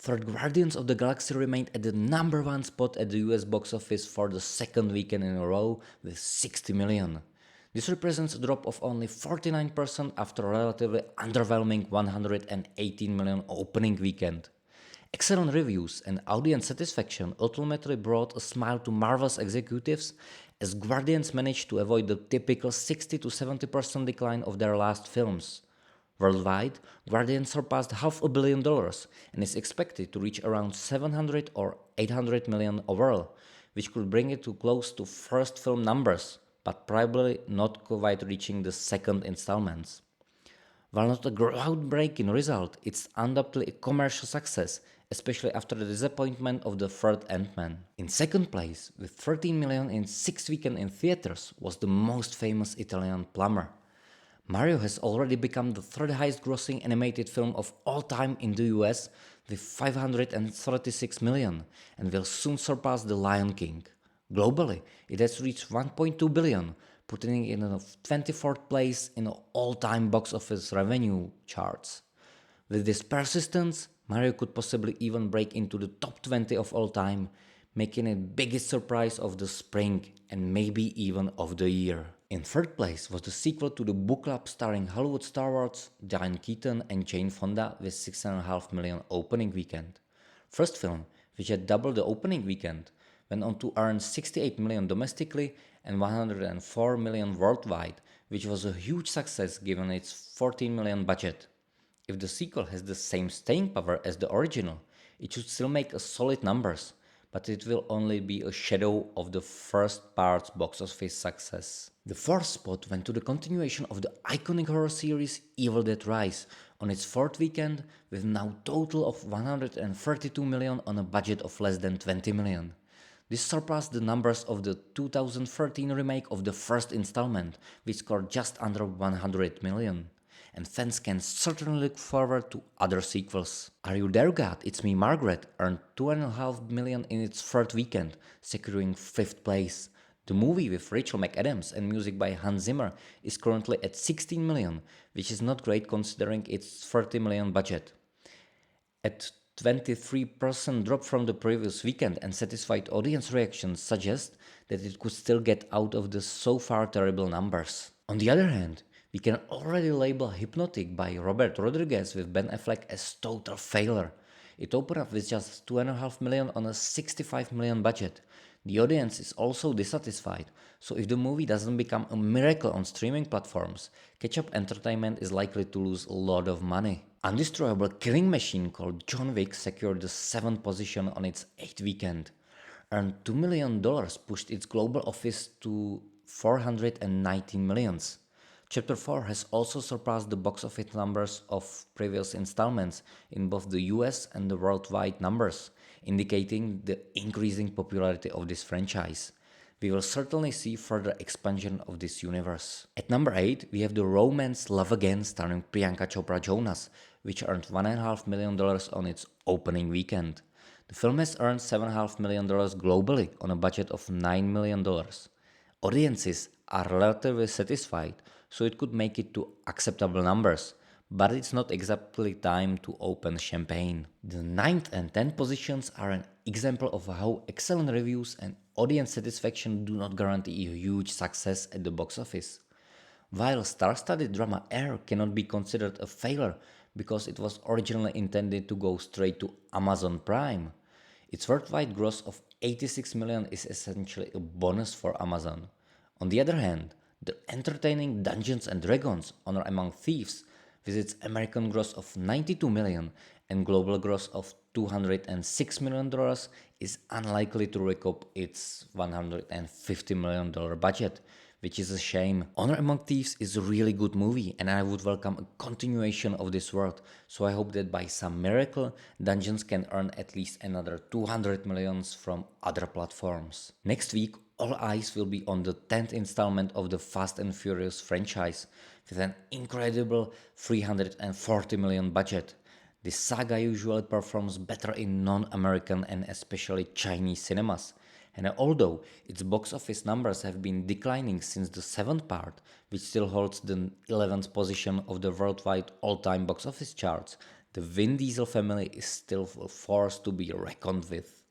Third, Guardians of the Galaxy remained at the number one spot at the US box office for the second weekend in a row with 60 million. This represents a drop of only 49% after a relatively underwhelming 118 million opening weekend. Excellent reviews and audience satisfaction ultimately brought a smile to Marvel's executives as Guardians managed to avoid the typical 60 to 70% decline of their last films. Worldwide, Guardians surpassed $500 million and is expected to reach around 700 or 800 million overall, which could bring it to close to first film numbers, but probably not quite reaching the second installments. While not a groundbreaking result, it's undoubtedly a commercial success, especially after the disappointment of the third Ant-Man. In second place, with 13 million in 6 weekends in theaters, was the most famous Italian plumber. Mario has already become the third highest grossing animated film of all time in the US with 536 million and will soon surpass The Lion King. Globally, it has reached 1.2 billion, putting it in the 24th place in all-time box office revenue charts. With this persistence, Mario could possibly even break into the top 20 of all time, making it biggest surprise of the spring and maybe even of the year. In third place was the sequel to the book club starring Hollywood stalwarts Diane Keaton and Jane Fonda with 6.5 million opening weekend. First film, which had doubled the opening weekend, went on to earn 68 million domestically and 104 million worldwide, which was a huge success given its 14 million budget. If the sequel has the same staying power as the original, it should still make a solid numbers, but it will only be a shadow of the first part's box office success. The fourth spot went to the continuation of the iconic horror series Evil Dead Rise on its fourth weekend with now total of 132 million on a budget of less than 20 million. This surpassed the numbers of the 2013 remake of the first installment, which scored just under 100 million. And fans can certainly look forward to other sequels. Are You There God? It's Me Margaret earned 2.5 million in its third weekend, securing 5th place. The movie with Rachel McAdams and music by Hans Zimmer is currently at 16 million, which is not great considering its 30 million budget. At 23% drop from the previous weekend and satisfied audience reactions suggest that it could still get out of the so far terrible numbers. On the other hand, we can already label Hypnotic by Robert Rodriguez with Ben Affleck as total failure. It opened up with just 2.5 million on a 65 million budget. The audience is also dissatisfied, so if the movie doesn't become a miracle on streaming platforms, Catch-Up Entertainment is likely to lose a lot of money. Undestroyable killing machine called John Wick secured the 7th position on its 8th weekend. Earned $2 million, pushed its global office to 419 millions. Chapter 4 has also surpassed the box office numbers of previous installments in both the US and the worldwide numbers, indicating the increasing popularity of this franchise. We will certainly see further expansion of this universe. At number 8, we have the romance Love Again starring Priyanka Chopra Jonas, which earned $1.5 million on its opening weekend. The film has earned $7.5 million globally on a budget of $9 million. Audiences are relatively satisfied, so it could make it to acceptable numbers, but it's not exactly time to open champagne. The 9th and 10th positions are an example of how excellent reviews and audience satisfaction do not guarantee a huge success at the box office. While star-studded drama Air cannot be considered a failure because it was originally intended to go straight to Amazon Prime, its worldwide gross of 86 million is essentially a bonus for Amazon. On the other hand, the entertaining Dungeons & Dragons Honor Among Thieves with its American gross of 92 million and global gross of $206 million is unlikely to recoup its $150 million budget, which is a shame. Honor Among Thieves is a really good movie and I would welcome a continuation of this world, so I hope that by some miracle Dungeons can earn at least another 200 millions from other platforms. Next week, all eyes will be on the 10th installment of the Fast and Furious franchise with an incredible 340 million budget. This saga usually performs better in non-American and especially Chinese cinemas, and although its box office numbers have been declining since the 7th part, which still holds the 11th position of the worldwide all-time box office charts, the Vin Diesel family is still a force to be reckoned with.